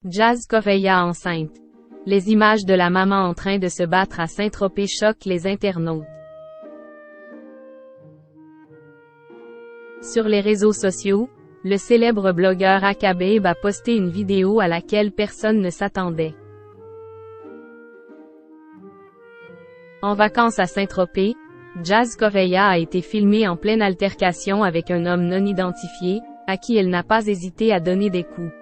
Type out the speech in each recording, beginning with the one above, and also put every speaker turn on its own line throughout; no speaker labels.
Jazz Correia enceinte. Les images de la maman en train de se battre à Saint-Tropez choquent les internautes. Sur les réseaux sociaux, le célèbre blogueur Akababe a posté une vidéo à laquelle personne ne s'attendait. En vacances à Saint-Tropez, Jazz Correia a été filmée en pleine altercation avec un homme non identifié, à qui elle n'a pas hésité à donner des coups.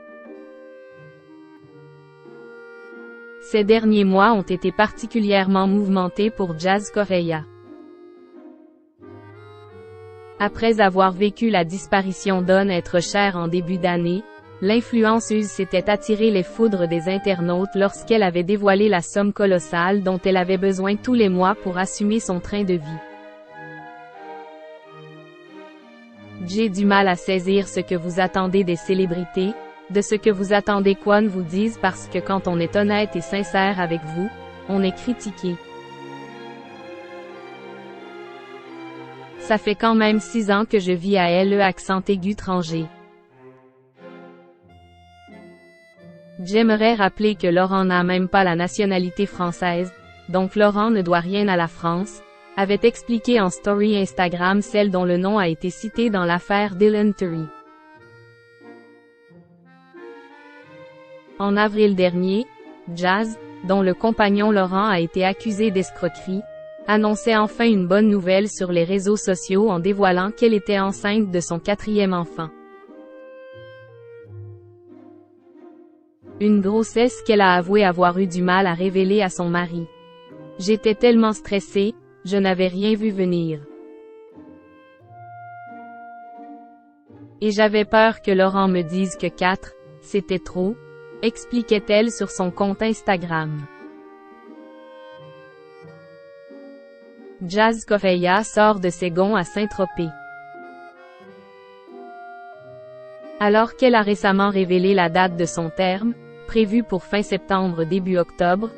Ces derniers mois ont été particulièrement mouvementés pour Jazz Correia. Après avoir vécu la disparition d'un être cher en début d'année, l'influenceuse s'était attiré les foudres des internautes lorsqu'elle avait dévoilé la somme colossale dont elle avait besoin tous les mois pour assumer son train de vie. J'ai du mal à saisir ce que vous attendez des célébrités, de ce que vous attendez qu'on vous dise parce que quand on est honnête et sincère avec vous, on est critiqué. Ça fait quand même 6 ans que je vis à LE accent aigu étranger. J'aimerais rappeler que Laurent n'a même pas la nationalité française, donc Laurent ne doit rien à la France, avait expliqué en story Instagram celle dont le nom a été cité dans l'affaire Dylan Terry. En avril dernier, Jazz, dont le compagnon Laurent a été accusé d'escroquerie, annonçait enfin une bonne nouvelle sur les réseaux sociaux en dévoilant qu'elle était enceinte de son 4e enfant. Une grossesse qu'elle a avoué avoir eu du mal à révéler à son mari. « J'étais tellement stressée, je n'avais rien vu venir. Et j'avais peur que Laurent me dise que 4, c'était trop », expliquait-elle sur son compte Instagram. Jazz Correia sort de ses gonds à Saint-Tropez. Alors qu'elle a récemment révélé la date de son terme, prévue pour fin septembre début octobre,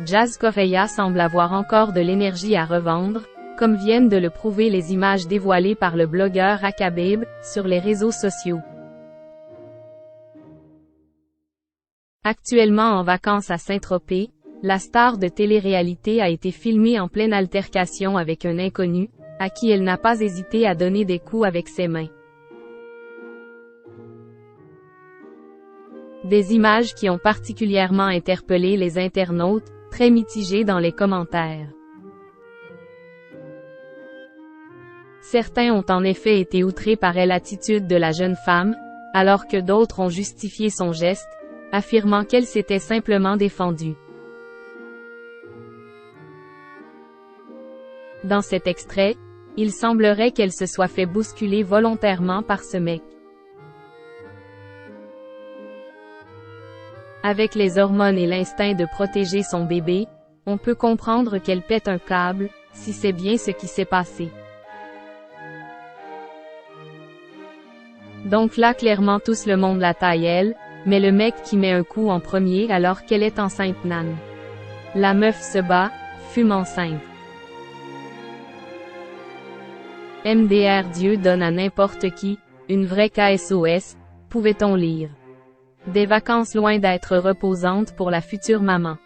Jazz Correia semble avoir encore de l'énergie à revendre, comme viennent de le prouver les images dévoilées par le blogueur Akababe sur les réseaux sociaux. Actuellement en vacances à Saint-Tropez, la star de télé-réalité a été filmée en pleine altercation avec un inconnu, à qui elle n'a pas hésité à donner des coups avec ses mains. Des images qui ont particulièrement interpellé les internautes, très mitigés dans les commentaires. Certains ont en effet été outrés par l'attitude de la jeune femme, alors que d'autres ont justifié son geste, affirmant qu'elle s'était simplement défendue. Dans cet extrait, il semblerait qu'elle se soit fait bousculer volontairement par ce mec. Avec les hormones et l'instinct de protéger son bébé, on peut comprendre qu'elle pète un câble, si c'est bien ce qui s'est passé. Donc là clairement tous le monde la taille elle, mais le mec qui met un coup en premier alors qu'elle est enceinte nan. La meuf se bat, fume enceinte. MDR Dieu donne à n'importe qui, une vraie KSOS, pouvait-on lire. Des vacances loin d'être reposantes pour la future maman.